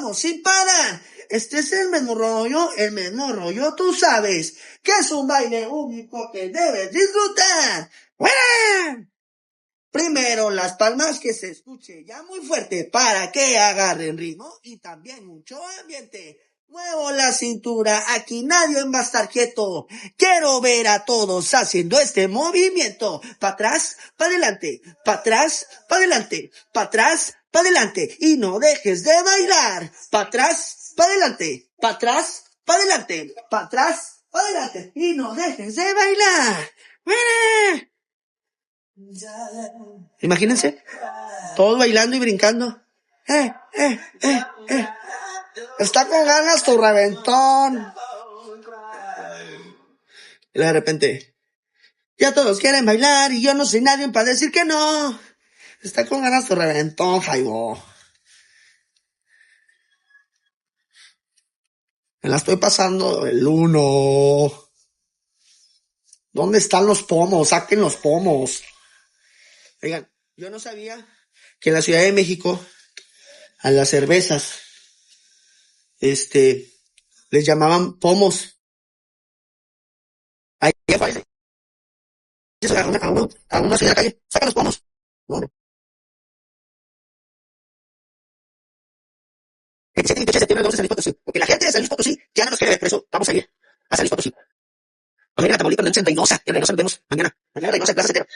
vamos sin parar. Este es el mismo rollo, tú sabes, que es un baile único que debes disfrutar. ¡Buena! Primero las palmas que se escuche ya muy fuerte para que agarren ritmo y también mucho ambiente. Muevo la cintura, aquí nadie va a estar quieto. Quiero ver a todos haciendo este movimiento. Pa' atrás, pa' adelante, pa' atrás, pa' adelante, pa' atrás, pa' adelante. Y no dejes de bailar. Pa' atrás, pa' adelante, pa' atrás, pa' adelante, pa' atrás, pa' adelante. Y no dejes de bailar. ¡Mira! Imagínense, todos bailando y brincando. Eh. Está con ganas tu reventón. Y de repente, ya todos quieren bailar y yo no soy nadie para decir que no. Está con ganas tu reventón, Jaibo. Me la estoy pasando el uno. ¿Dónde están los pomos? Saquen los pomos. Oigan, yo no sabía que en la Ciudad de México a las cervezas, les llamaban pomos. Ahí aparece. A una ciudad de la calle, saca los pomos. No, hombre. 27 y 28 de septiembre vamos a San Luis Potosí. Porque la gente de San Luis Potosí ya no nos quiere ver, por eso vamos a ir a San Luis Potosí. Vamos a ir a Tamaulipas, en Reynosa. En Reynosa nos vemos mañana. Mañana en Reynosa, en Plaza Centeno.